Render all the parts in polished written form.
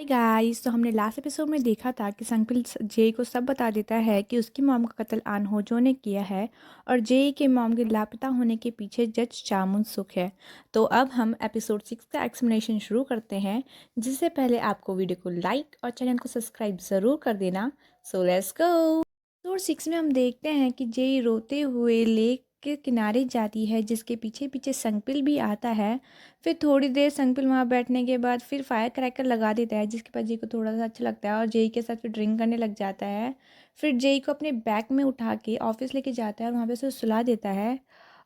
Guys, तो हमने last episode में देखा था कि संकिल जेई को सब बता देता है कि उसकी मॉम का कत्ल आन होजो ने किया है और जेई के मॉम के लापता होने के पीछे जज चामुन सुख है। तो अब हम एपिसोड 6 का एक्सप्लेनेशन शुरू करते हैं। जिससे पहले आपको वीडियो को लाइक और चैनल को सब्सक्राइब ज़रूर कर देना। So let's go. एपिसोड 6 में हम देखते हैं कि जेई रोते हुए लेक के किनारे जाती है, जिसके पीछे पीछे संकपिल भी आता है। फिर थोड़ी देर संकपिल वहाँ बैठने के बाद फिर फायर क्रैकर लगा देता है, जिसके बाद जेई को थोड़ा सा अच्छा लगता है और जेई के साथ फिर ड्रिंक करने लग जाता है। फिर जेई को अपने बैग में उठा के ऑफिस लेके जाता है और वहाँ पे उसे सुला देता है।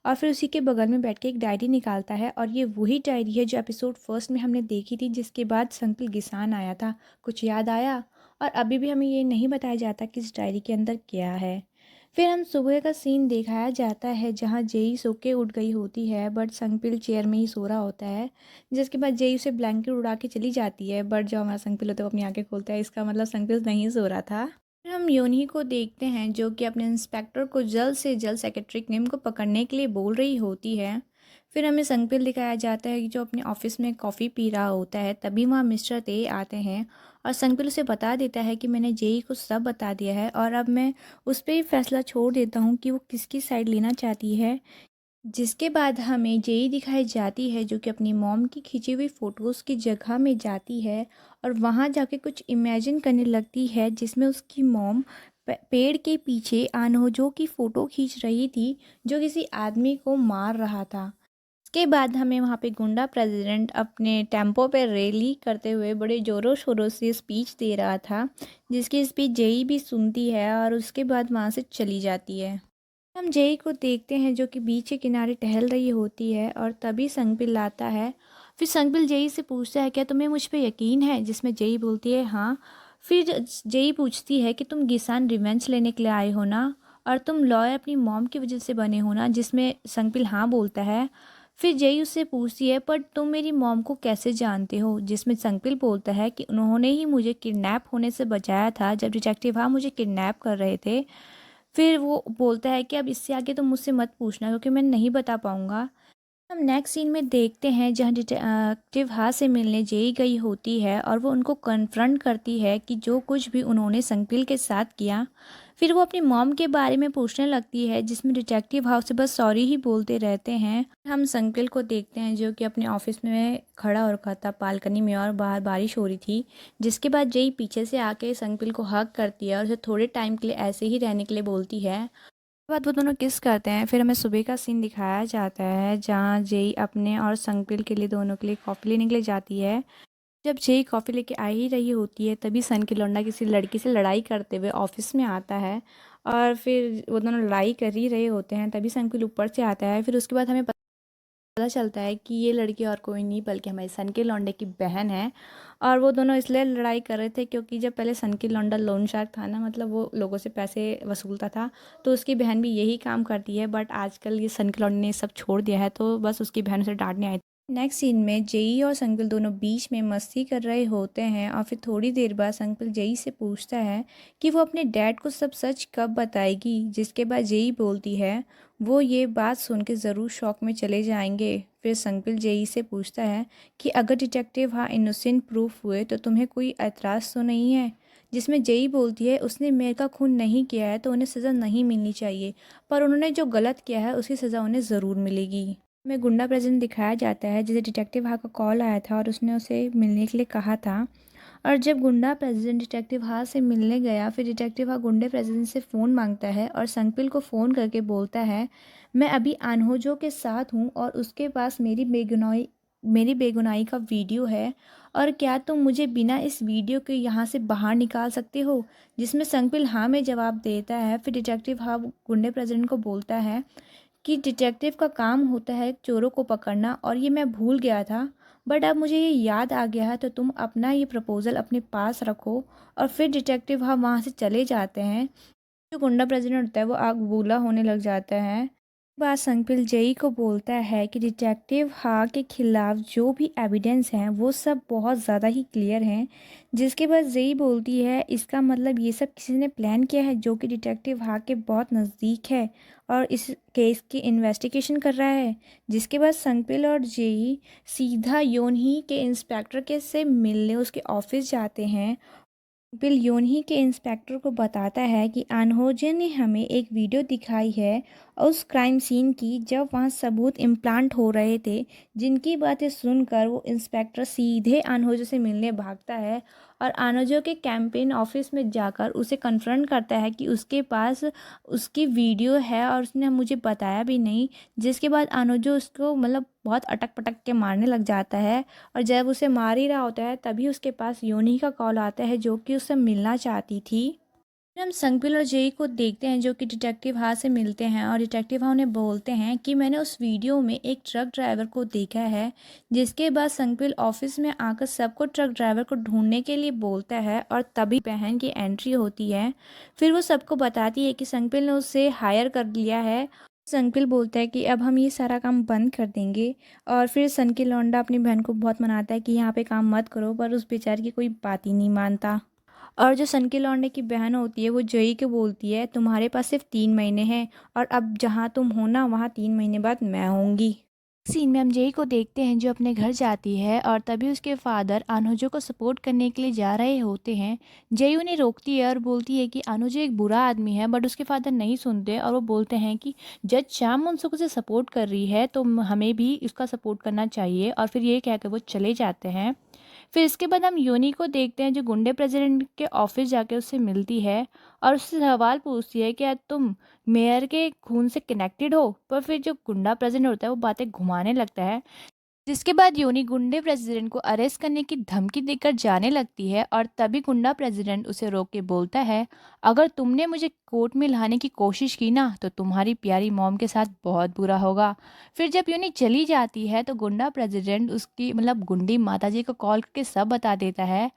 और फिर उसी के बगल में बैठ के एक डायरी निकालता है और ये वही डायरी है जो एपिसोड फर्स्ट में हमने देखी थी, जिसके बाद संकपिल गिसान आया था। कुछ याद आया? और अभी भी हमें ये नहीं बताया जाता कि इस डायरी के अंदर क्या है। फिर हम सुबह का सीन दिखाया जाता है जहाँ जेई सो के उठ गई होती है, बट संगपिल चेयर में ही सो रहा होता है। जिसके बाद जेई उसे ब्लैंकेट उड़ा के चली जाती है, बट जो हमारा संगपिल होता है वो अपनी आंखें खोलता है। इसका मतलब संगपिल नहीं सो रहा था। फिर हम योनी को देखते हैं जो कि अपने इंस्पेक्टर को जल्द से जल्द सेक्रेटरी निम को पकड़ने के लिए बोल रही होती है। फिर हमें संगपिल दिखाया जाता है कि जो अपने ऑफिस में कॉफ़ी पी रहा होता है, तभी वहाँ मिस्टर ते आते हैं और संगपिल उसे बता देता है कि मैंने जेई को सब बता दिया है और अब मैं उस पर ही फैसला छोड़ देता हूँ कि वो किसकी साइड लेना चाहती है। जिसके बाद हमें जेई दिखाई जाती है जो कि अपनी मॉम की खींची हुई फ़ोटोज़ की जगह में जाती है और वहाँ जाके कुछ इमेजिन करने लगती है, जिसमें उसकी मॉम पेड़ के पीछे अनहोजो की फ़ोटो खींच रही थी जो किसी आदमी को मार रहा था। इसके बाद हमें वहाँ पे गुंडा प्रेसिडेंट अपने टेम्पो पे रैली करते हुए बड़े ज़ोरों शोरों से स्पीच दे रहा था, जिसकी स्पीच जेई भी सुनती है और उसके बाद वहाँ से चली जाती है। हम जेई को देखते हैं जो कि बीच के किनारे टहल रही होती है और तभी संगबिल आता है। फिर संगबिल जेई से पूछता है क्या तुम्हें मुझ पे यकीन है, जिसमें जेई बोलती है हाँ। फिर जेई पूछती है कि तुम गिसान रिवेंज लेने के लिए आए हो ना, और तुम लॉयर अपनी मॉम की वजह से बने हो ना, जिसमें संगबिल हाँ बोलता है। फिर जेई उससे पूछती है पर तुम मेरी मॉम को कैसे जानते हो, जिसमें संगबिल बोलता है कि उन्होंने ही मुझे किडनैप होने से बचाया था जब डिटेक्टिव हाँ मुझे किडनैप कर रहे थे। फिर वो बोलता है कि अब इससे आगे तो मुझसे मत पूछना क्योंकि मैं नहीं बता पाऊँगा। हम नेक्स्ट सीन में देखते हैं जहाँ डिटेक्टिव हा से मिलने जेई गई होती है और वो उनको कन्फ्रंट करती है कि जो कुछ भी उन्होंने संकपिल के साथ किया। फिर वो अपनी मॉम के बारे में पूछने लगती है, जिसमें डिटेक्टिव हाउस से बस सॉरी ही बोलते रहते हैं। हम संकपिल को देखते हैं जो कि अपने ऑफिस में खड़ा हो रखा था बालकनी में और बाहर बारिश हो रही थी। जिसके बाद जेई पीछे से आके संकपिल को हग करती है और उसे थोड़े टाइम के लिए ऐसे ही रहने के लिए बोलती है। बाद वो दोनों किस करते हैं। फिर हमें सुबह का सीन दिखाया जाता है जहाँ जेई अपने और संगपिल के लिए दोनों के लिए कॉफ़ी लेने के लिए जाती है। जब जेई कॉफ़ी लेके आ ही रही होती है तभी सन की लौंडा किसी लड़की से लड़ाई करते हुए ऑफिस में आता है और फिर वो दोनों लड़ाई कर ही रहे होते हैं, तभी संगपिल ऊपर से आता है। फिर उसके बाद हमें पता चलता है कि ये लड़की और कोई नहीं बल्कि हमारे सन के लौंडे की बहन है। और वो दोनों इसलिए लड़ाई कर रहे थे क्योंकि जब पहले सन की लौंडा लोन शार्क था ना, मतलब वो लोगों से पैसे वसूलता था, तो उसकी बहन भी यही काम करती है। बट आजकल ये सन के लौंडे ने सब छोड़ दिया है, तो बस उसकी बहन उसे डांटने आई। नेक्स्ट सीन में जेई और संकपिल दोनों बीच में मस्ती कर रहे होते हैं और फिर थोड़ी देर बाद संकपिल जेई से पूछता है कि वो अपने डैड को सब सच कब बताएगी। जिसके बाद जेई बोलती है वो ये बात सुन के ज़रूर शॉक में चले जाएंगे। फिर संकपिल जेई से पूछता है कि अगर डिटेक्टिव हाँ इनोसेंट प्रूफ हुए तो तुम्हें कोई एतराज़ तो नहीं है। जिसमें जेई बोलती है उसने मेरे का खून नहीं किया है तो उन्हें सज़ा नहीं मिलनी चाहिए, पर उन्होंने जो गलत किया है उसकी सज़ा उन्हें ज़रूर मिलेगी। में गुंडा प्रेजेंट दिखाया जाता है जिसे डिटेक्टिव हा का कॉल आया था और उसने उसे मिलने के लिए कहा था। और जब गुंडा प्रेसिडेंट डिटेक्टिव हा से मिलने गया, फिर डिटेक्टिव हा गुंडे प्रेसिडेंट से फ़ोन मांगता है और संकपिल को फ़ोन करके बोलता है मैं अभी अनहोजो के साथ हूँ और उसके पास मेरी बेगुनाही का वीडियो है, और क्या तुम मुझे बिना इस वीडियो के यहाँ से बाहर निकाल सकते हो। जिसमें संकपिल हाँ में जवाब देता है। फिर डिटेक्टिव हा गुंडे प्रेसिडेंट को बोलता है कि डिटेक्टिव का काम होता है चोरों को पकड़ना और ये मैं भूल गया था, बट अब मुझे ये याद आ गया है, तो तुम अपना ये प्रपोज़ल अपने पास रखो। और फिर डिटेक्टिव वहाँ से चले जाते हैं। जो गुंडा प्रेसिडेंट होता है वो आग बूला होने लग जाता है। बात संकपिल जेई को बोलता है कि डिटेक्टिव हा के खिलाफ जो भी एविडेंस हैं वो सब बहुत ज़्यादा ही क्लियर हैं। जिसके बाद जेई बोलती है इसका मतलब ये सब किसी ने प्लान किया है जो कि डिटेक्टिव हा के बहुत नज़दीक है और इस केस की इन्वेस्टिगेशन कर रहा है। जिसके बाद संकपिल और जेई सीधा योनही के इंस्पेक्टर के से मिलने उसके ऑफिस जाते हैं। बिल योनही के इंस्पेक्टर को बताता है कि अनहोजे ने हमें एक वीडियो दिखाई है उस क्राइम सीन की जब वहां सबूत इम्प्लांट हो रहे थे। जिनकी बातें सुनकर वो इंस्पेक्टर सीधे अनहोजे से मिलने भागता है और अनहोजे के कैंपेन ऑफिस में जाकर उसे कन्फ्रंट करता है कि उसके पास उसकी वीडियो है और उसने मुझे बताया भी नहीं। जिसके बाद अनहोजे उसको मतलब बहुत अटक पटक के मारने लग जाता है और जब उसे मार ही रहा होता है तभी उसके पास योनी का कॉल आता है जो कि उससे मिलना चाहती थी। फिर हम संकपिल और जेई को देखते हैं जो कि डिटेक्टिव हा से मिलते हैं और डिटेक्टिव हा उन्हें बोलते हैं कि मैंने उस वीडियो में एक ट्रक ड्राइवर को देखा है। जिसके बाद संकपिल ऑफिस में आकर सबको ट्रक ड्राइवर को ढूंढने के लिए बोलता है और तभी बहन की एंट्री होती है। फिर वो सबको बताती है कि संकपिल ने उसे हायर कर लिया है। संकपिल बोलता है कि अब हम ये सारा काम बंद कर देंगे और फिर सन की लौंडा अपनी बहन को बहुत मनाता है कि यहाँ पे काम मत करो पर उस बेचारी की कोई बात ही नहीं मानता। और जो सन की लौंडे की बहन होती है वो जई को बोलती है तुम्हारे पास सिर्फ 3 महीने हैं और अब जहाँ तुम हो ना वहाँ 3 महीने बाद मैं होंगी। सीन में हम जेई को देखते हैं जो अपने घर जाती है और तभी उसके फादर अनहोजो को सपोर्ट करने के लिए जा रहे होते हैं। जेई उन्हें रोकती है और बोलती है कि अनहोजो एक बुरा आदमी है बट उसके फादर नहीं सुनते और वो बोलते हैं कि जज चाम उनसे उसे सपोर्ट कर रही है तो हमें भी उसका सपोर्ट करना चाहिए और फिर ये कहकर वो चले जाते हैं। फिर इसके बाद हम योनी को देखते हैं जो गुंडे प्रेसिडेंट के ऑफिस जाके उससे मिलती है और उससे सवाल पूछती है कि क्या तुम मेयर के खून से कनेक्टेड हो। पर फिर जो गुंडा प्रेसिडेंट होता है वो बातें घुमाने लगता है। जिसके बाद योनी गुंडे प्रेसिडेंट को अरेस्ट करने की धमकी देकर जाने लगती है और तभी गुंडा प्रेसिडेंट उसे रोक के बोलता है अगर तुमने मुझे कोर्ट में लाने की कोशिश की ना तो तुम्हारी प्यारी मॉम के साथ बहुत बुरा होगा। फिर जब योनी चली जाती है तो गुंडा प्रेसिडेंट उसकी मतलब गुंडी माताजी को कॉल करके सब बता देता है।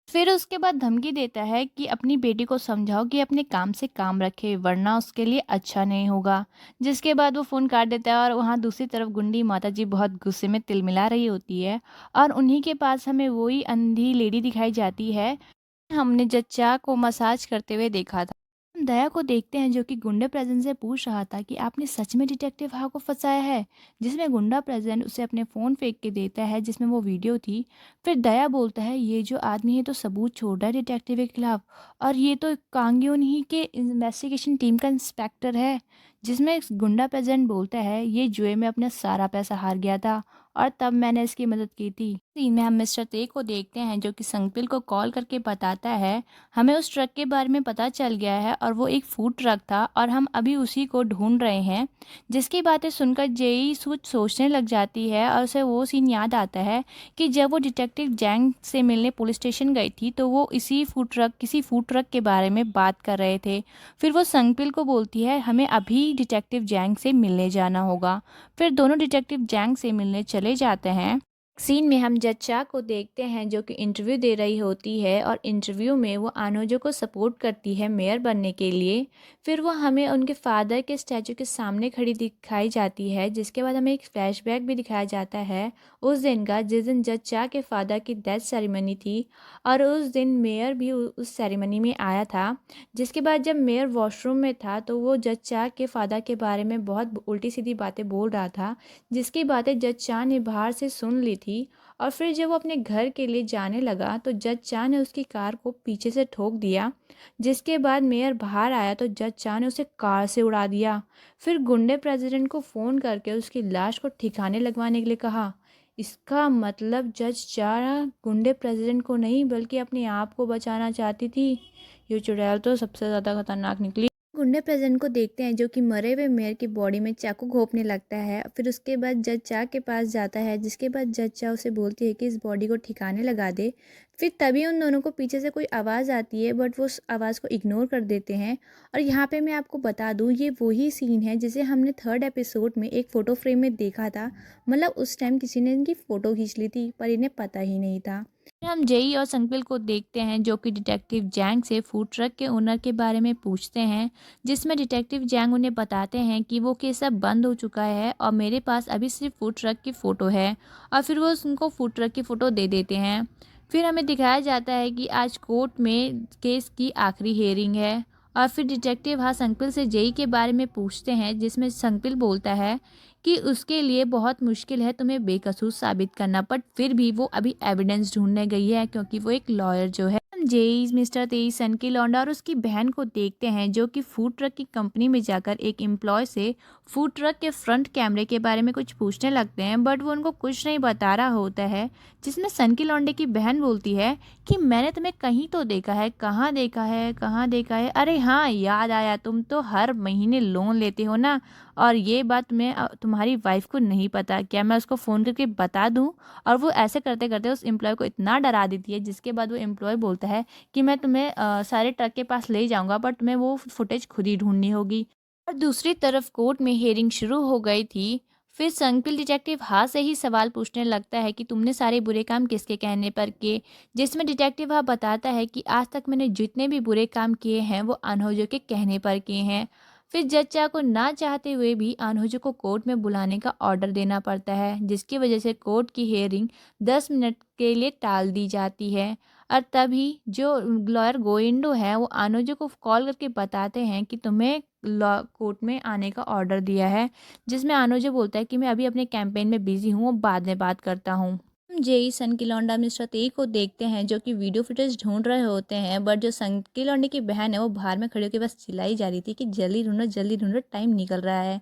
फिर उसके बाद धमकी देता है कि अपनी बेटी को समझाओ कि अपने काम से काम रखे वरना उसके लिए अच्छा नहीं होगा। जिसके बाद वो फ़ोन काट देता है और वहाँ दूसरी तरफ गुंडी माताजी बहुत गुस्से में तिलमिला रही होती है और उन्हीं के पास हमें वही अंधी लेडी दिखाई जाती है हमने जच्चा को मसाज करते हुए देखा था। हम दया को देखते हैं जो कि गुंडे प्रेजेंट से पूछ रहा था कि आपने सच में डिटेक्टिव हा को फंसाया है। जिसमें गुंडा प्रेजेंट उसे अपने फ़ोन फेंक के देता है जिसमें वो वीडियो थी। फिर दया बोलता है ये जो आदमी है तो सबूत छोड़ रहा है डिटेक्टिव के खिलाफ और ये तो कांग्योन ही के इन्वेस्टिगेशन टीम का इंस्पेक्टर है। जिसमें गुंडा प्रेजेंट बोलता है ये जुए में अपना सारा पैसा हार गया था और तब मैंने इसकी मदद की थी। सीन में हम मिस्टर ते को देखते हैं जो कि संकपिल को कॉल करके बताता है हमें उस ट्रक के बारे में पता चल गया है और वो एक फूड ट्रक था और हम अभी उसी को ढूंढ रहे हैं। जिसकी बातें सुनकर जेई कुछ सोचने लग जाती है और उसे वो सीन याद आता है कि जब वो डिटेक्टिव जैंग से मिलने पुलिस स्टेशन गई थी तो वो किसी फूड ट्रक के बारे में बात कर रहे थे। फिर वो संकपिल को बोलती है हमें अभी डिटेक्टिव जैंग से मिलने जाना होगा। फिर दोनों डिटेक्टिव जैंग से मिलने चले जाते हैं। सीन में हम जच्चा को देखते हैं जो कि इंटरव्यू दे रही होती है और इंटरव्यू में वो अनोजो को सपोर्ट करती है मेयर बनने के लिए। फिर वो हमें उनके फादर के स्टैचू के सामने खड़ी दिखाई जाती है। जिसके बाद हमें एक फ्लैशबैक भी दिखाया जाता है उस दिन का जिस दिन जच्चा के फादर की डेथ सेरेमनी थी और उस दिन मेयर भी उस सेरेमनी में आया था। जिसके बाद जब मेयर वॉशरूम में था तो वो जच्चा के फादर के बारे में बहुत उल्टी सीधी बातें बोल रहा था जिसकी बातें जज चाह ने बाहर से सुन ली थी। और फिर जब वो अपने घर के लिए जाने लगा तो जज चाह ने उसकी कार को पीछे से ठोक दिया। जिसके बाद मेयर बाहर आया तो जज चाह ने उसे कार से उड़ा दिया। फिर गुंडे प्रेसिडेंट को फ़ोन करके उसकी लाश को ठिकाने लगवाने के लिए कहा। इसका मतलब जज चाह गुंडे प्रेसिडेंट को नहीं बल्कि अपने आप को बचाना चाहती थी। ये चुड़ैल तो सबसे ज़्यादा खतरनाक निकली। गुंडे प्रेजेंट को देखते हैं जो कि मरे हुए मेयर की बॉडी में चाकू घोंपने लगता है। फिर उसके बाद जज चाह के पास जाता है जिसके बाद जज चाह उसे बोलती है कि इस बॉडी को ठिकाने लगा दे फिर तभी उन दोनों को पीछे से कोई आवाज़ आती है, बट वो उस आवाज़ को इग्नोर कर देते हैं। और यहाँ पे मैं आपको बता दूँ, ये वही सीन है जिसे हमने 3rd एपिसोड में एक फ़ोटो फ्रेम में देखा था। मतलब उस टाइम किसी ने इनकी फ़ोटो खींच ली थी, पर इन्हें पता ही नहीं था। फिर हम जेई और संकपिल को देखते हैं, जो कि डिटेक्टिव जैंग से फूड ट्रक के ओनर के बारे में पूछते हैं, जिसमें डिटेक्टिव जैंग उन्हें बताते हैं कि वो केस अब बंद हो चुका है और मेरे पास अभी सिर्फ फूड ट्रक की फ़ोटो है। और फिर वो उनको फूड ट्रक की फ़ोटो दे देते हैं। फिर हमें दिखाया जाता है कि आज कोर्ट में केस की आखिरी हियरिंग है। और फिर डिटेक्टिव हाँ संकपिल से जेई के बारे में पूछते हैं, जिसमें संकपिल बोलता है कि उसके लिए बहुत मुश्किल है तुम्हें बेकसूर साबित करना, बट फिर भी वो अभी एविडेंस ढूंढने गई है, क्योंकि वो एक लॉयर जो है। हम जेई मिस्टर तेईस सन की लौंडा और उसकी बहन को देखते हैं, जो कि फूड ट्रक की कंपनी में जाकर एक एम्प्लॉय से फूड ट्रक के फ्रंट कैमरे के बारे में कुछ पूछने लगते हैं, बट वो उनको कुछ नहीं बता रहा होता है। जिसमें सन की लौंडे की बहन बोलती है कि मैंने तुम्हें कहीं तो देखा है, कहाँ देखा है, कहाँ देखा है, अरे हाँ याद आया, तुम तो हर महीने लोन लेते हो ना, और ये बात मैं तुम्हारी वाइफ को नहीं पता, क्या मैं उसको फ़ोन करके बता दूं? और वो ऐसे करते करते उस एम्प्लॉय को इतना डरा देती है, जिसके बाद वो एम्प्लॉय बोलता है कि मैं तुम्हें सारे ट्रक के पास ले जाऊंगा, बट तुम्हें वो फुटेज खुद ही ढूंढनी होगी। और दूसरी तरफ कोर्ट में हियरिंग शुरू हो गई थी। फिर संकपिल डिटेक्टिव हाँ से ही सवाल पूछने लगता है कि तुमने सारे बुरे काम किसके कहने पर किए, जिसमें डिटेक्टिव हाँ बताता है कि आज तक मैंने जितने भी बुरे काम किए हैं वो अनहोजो के कहने पर किए हैं। फिर जज चाह को ना चाहते हुए भी अनहोजो को कोर्ट में बुलाने का ऑर्डर देना पड़ता है, जिसकी वजह से कोर्ट की हियरिंग 10 मिनट के लिए टाल दी जाती है। और तभी जो लॉयर गोइंडो है वो अनहोजो को कॉल करके बताते हैं कि तुम्हें लॉ कोर्ट में आने का ऑर्डर दिया है, जिसमें अनहोजो बोलता है कि मैं अभी अपने कैंपेन में बिजी हूँ, वो बाद में बात करता हूँ। हम जेई सन की लौंडा मिस्टर तेई को देखते हैं, जो कि वीडियो फुटेज ढूंढ रहे होते हैं, बट जो सन की लौंडे की बहन है वो बाहर में खड़ी होकर बस चिल्लाई जा रही थी कि जल्दी ढूंढो, टाइम निकल रहा है।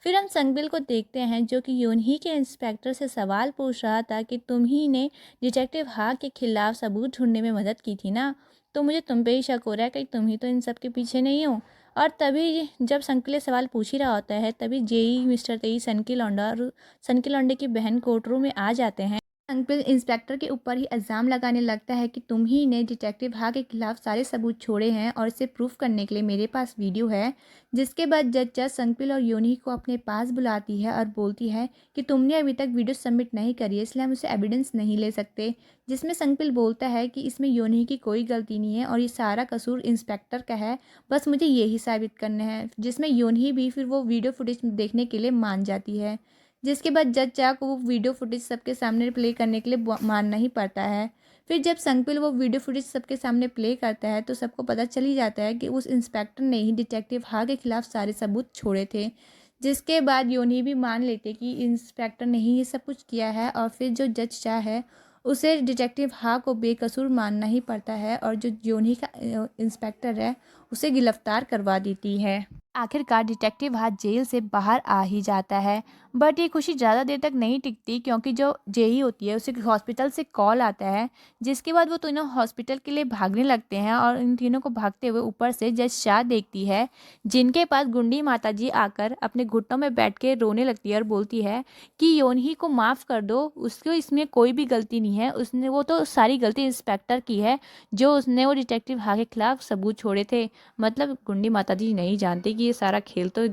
फिर हम संगबिल को देखते हैं, जो कि यूनही के इंस्पेक्टर से सवाल पूछ रहा था कि तुम ही ने डिटेक्टिव हा के खिलाफ सबूत ढूंढने में मदद की थी ना, तो मुझे तुम पे ही शक हो रहा है, कहीं तुम ही तो इन सब के पीछे नहीं हो। और तभी जब संकपिल ये सवाल पूछ ही रहा होता है, तभी जेई मिस्टर तेई सन की लौंडा और सन की लौंडे की बहन कोर्ट रूम में आ जाते हैं। अंकल इंस्पेक्टर के ऊपर ही इल्ज़ाम लगाने लगता है कि तुम ही ने डिटेक्टिव हा के खिलाफ सारे सबूत छोड़े हैं, और इसे प्रूफ करने के लिए मेरे पास वीडियो है। जिसके बाद जज संकपिल और योनी को अपने पास बुलाती है और बोलती है कि तुमने अभी तक वीडियो सबमिट नहीं करी है, इसलिए हम उसे एविडेंस नहीं ले सकते। जिसमें संकपिल बोलता है कि इसमें योनी की कोई गलती नहीं है और ये सारा कसूर इंस्पेक्टर का है, बस मुझे यही साबित करना है। जिसमें योनी भी फिर वो वीडियो फुटेज देखने के लिए मान जाती है। जिसके बाद जज चाह को वो वीडियो फुटेज सबके सामने प्ले करने के लिए मानना ही पड़ता है। फिर जब संकपिल वो वीडियो फुटेज सबके सामने प्ले करता है, तो सबको पता चल ही जाता है कि उस इंस्पेक्टर ने ही डिटेक्टिव हा के खिलाफ सारे सबूत छोड़े थे। जिसके बाद योनी भी मान लेते कि इंस्पेक्टर ने ही ये सब कुछ किया है, और फिर जो जज चाह है उसे डिटेक्टिव हा को बेकसूर मानना ही पड़ता है, और जो योनी का इंस्पेक्टर है उसे गिरफ्तार करवा देती है। आखिरकार डिटेक्टिव हाथ जेल से बाहर आ ही जाता है, बट ये खुशी ज़्यादा देर तक नहीं टिकती, क्योंकि जो जेई होती है उसे हॉस्पिटल से कॉल आता है। जिसके बाद वो तीनों हॉस्पिटल के लिए भागने लगते हैं, और इन तीनों को भागते हुए ऊपर से जज शाह देखती है, जिनके पास गुंडी माता जी आकर अपने घुटनों में बैठ के रोने लगती है और बोलती है कि योनी को माफ़ कर दो, उसको इसमें कोई भी गलती नहीं है, उसने वो तो सारी गलती इंस्पेक्टर की है, जो उसने वो डिटेक्टिव हा के खिलाफ सबूत छोड़े थे। मतलब गुंडी माता जी नहीं जानती कि ये सारा खेल तो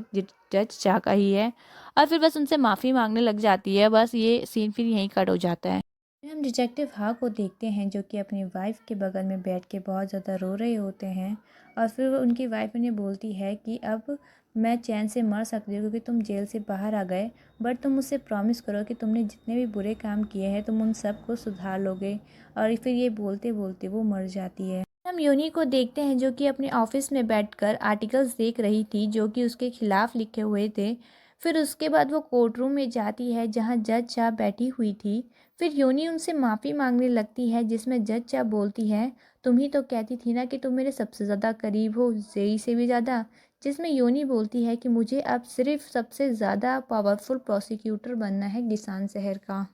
जज शाह का ही है। और फिर बस उनसे माफ़ी मांगने लग जाती है। बस ये सीन फिर यहीं कट हो जाता है। फिर हम डिटेक्टिव हा को देखते हैं, जो कि अपनी वाइफ के बगल में बैठ के बहुत ज़्यादा रो रहे होते हैं, और फिर वो उनकी वाइफ उन्हें बोलती है कि अब मैं चैन से मर सकती हूँ, क्योंकि तुम जेल से बाहर आ गए, बट तुम मुझसे प्रॉमिस करो कि तुमने जितने भी बुरे काम किए हैं तुम उन सब को सुधार लोगे। और फिर ये बोलते बोलते वो मर जाती है। हम योनी को देखते हैं, जो कि अपने ऑफिस में बैठकर आर्टिकल्स देख रही थी, जो कि उसके खिलाफ लिखे हुए थे। फिर उसके बाद वो कोर्ट रूम में जाती है, जहां जज शाह बैठी हुई थी। फिर योनी उनसे माफ़ी मांगने लगती है, जिसमें जज शाह बोलती है तुम ही तो कहती थी ना कि तुम मेरे सबसे ज़्यादा करीब हो, जेई से भी ज़्यादा। जिसमें योनी बोलती है कि मुझे अब सिर्फ सबसे ज़्यादा पावरफुल प्रोसिक्यूटर बनना है किसान शहर का।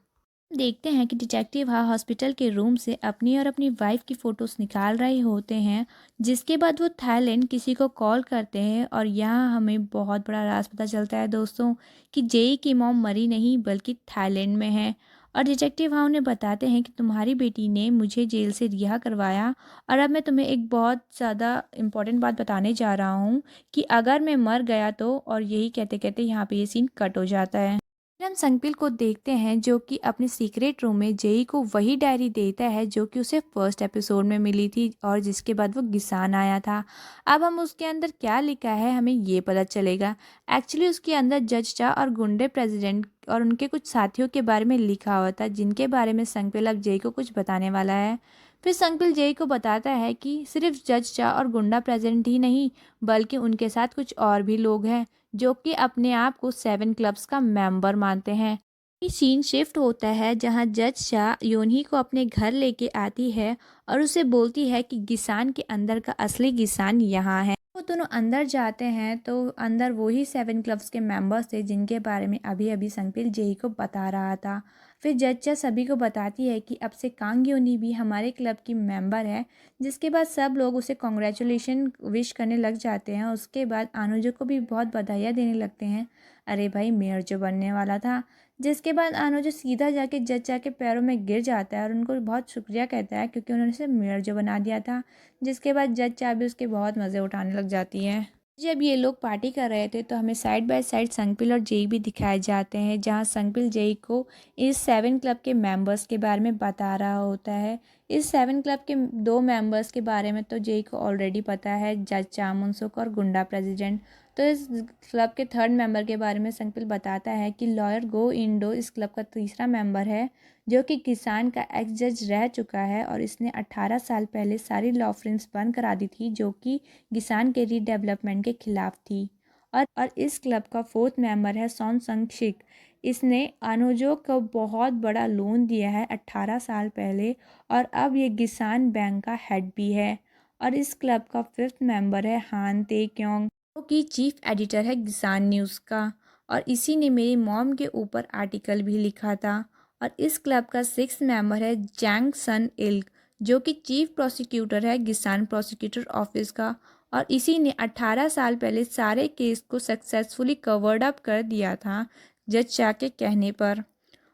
देखते हैं कि डिटेक्टिव हाँ हॉस्पिटल के रूम से अपनी और अपनी वाइफ की फ़ोटोज़ निकाल रहे होते हैं। जिसके बाद वो थाईलैंड किसी को कॉल करते हैं, और यहाँ हमें बहुत बड़ा राज पता चलता है दोस्तों, कि जेई की मॉम मरी नहीं बल्कि थाईलैंड में है। और डिटेक्टिव हाँ उन्हें बताते हैं कि तुम्हारी बेटी ने मुझे जेल से रिहा करवाया और अब मैं तुम्हें एक बहुत ज़्यादा इम्पोर्टेंट बात बताने जा रहा हूँ कि अगर मैं मर गया तो, और यही कहते कहते यहाँ पे ये सीन कट हो जाता है। फिर हम संगपिल को देखते हैं जो कि अपने सीक्रेट रूम में जेई को वही डायरी देता है जो कि उसे फर्स्ट एपिसोड में मिली थी और जिसके बाद वो गिसान आया था। अब हम उसके अंदर क्या लिखा है हमें ये पता चलेगा। एक्चुअली उसके अंदर जज चा और गुंडे प्रेसिडेंट और उनके कुछ साथियों के बारे में लिखा हुआ था जिनके बारे में संगपिल अब जेई को कुछ बताने वाला है। फिर संगपिल जेई को बताता है कि सिर्फ जज चा और गुंडा प्रेसिडेंट ही नहीं बल्कि उनके साथ कुछ और भी लोग हैं जो कि अपने आप को 7 क्लब्स का मेंबर मानते हैं। ये सीन शिफ्ट होता है जहां जज शाह योनही को अपने घर लेके आती है और उसे बोलती है कि गिसान के अंदर का असली गिसान यहाँ है। वो दोनों अंदर जाते हैं तो अंदर वही 7 क्लब्स के मेंबर्स थे जिनके बारे में अभी अभी संगपिल जेई को बता रहा था। फिर जज्जा सभी को बताती है कि अब से कांग योनी भी हमारे क्लब की मेंबर है, जिसके बाद सब लोग उसे कॉन्ग्रेचुलेशन विश करने लग जाते हैं। उसके बाद अनुजो को भी बहुत बधाइयाँ देने लगते हैं, अरे भाई मेयर जो बनने वाला था। जिसके बाद अनुजो सीधा जाके जज्जा के पैरों में गिर जाता है और उनको बहुत शुक्रिया कहता है क्योंकि उन्होंने उसे मेयर जो बना दिया था। जिसके बाद जज्जा भी उसके बहुत मज़े उठाने लग जाती है। जब ये लोग पार्टी कर रहे थे तो हमें साइड बाय साइड संगपिल और जेई भी दिखाए जाते हैं जहाँ संगपिल जेई को इस 7 क्लब के मेंबर्स के बारे में बता रहा होता है। इस 7 क्लब के 2 मेंबर्स के बारे में तो जेई को ऑलरेडी पता है, जज चामुनसुक और गुंडा प्रेसिडेंट। तो इस क्लब के थर्ड मेंबर के बारे में संगपिल बताता है कि लॉयर गो इंडो इस क्लब का तीसरा मेंबर है जो कि किसान का एक्स जज रह चुका है और इसने 18 साल पहले सारी लॉ फ्रेम्स बंद करा दी थी जो कि किसान के रीडेवलपमेंट के खिलाफ थी। और इस क्लब का फोर्थ मेंबर है सॉन संग शिक। इसने अनुजो को बहुत बड़ा लोन दिया है 18 साल पहले और अब ये किसान बैंक का हेड भी है। और इस क्लब का फिफ्थ मेंबर है हान ते क्योंग जो कि चीफ एडिटर है किसान न्यूज़ का और इसी ने मेरी मॉम के ऊपर आर्टिकल भी लिखा था। और इस क्लब का सिक्स मेंबर है जैंग सन इल्क जो कि चीफ प्रोसिक्यूटर है किसान प्रोसिक्यूटर ऑफिस का और इसी ने 18 साल पहले सारे केस को सक्सेसफुली कवर्ड अप कर दिया था जज शाह के कहने पर।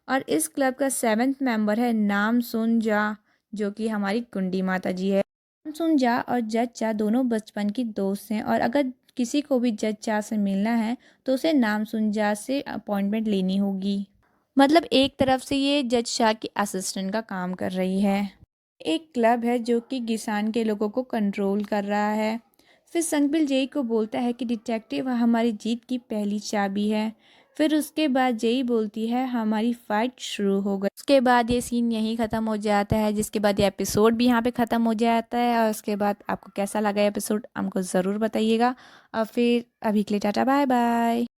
और इस क्लब का सेवेंथ मेंबर है नाम सुन जा जो कि हमारी कुंडी माता जी है। नाम सुन जा और जज शाह दोनों बचपन की दोस्त हैं और अगर किसी को भी जज शाह से मिलना है तो उसे नाम सुन जा से अपॉइंटमेंट लेनी होगी। मतलब एक तरफ से ये जज शाह की असिस्टेंट का काम कर रही है। एक क्लब है जो कि किसान के लोगों को कंट्रोल कर रहा है। फिर संगबिल जेई को बोलता है कि डिटेक्टिव हमारी जीत की पहली चाबी है। फिर उसके बाद जेई बोलती है हमारी फाइट शुरू हो गई। उसके बाद ये सीन यहीं ख़त्म हो जाता है जिसके बाद ये एपिसोड भी यहाँ पे ख़त्म हो जाता है। और उसके बाद आपको कैसा लगा एपिसोड हमको ज़रूर बताइएगा। और फिर अभी के लिए टाटा बाय बाय।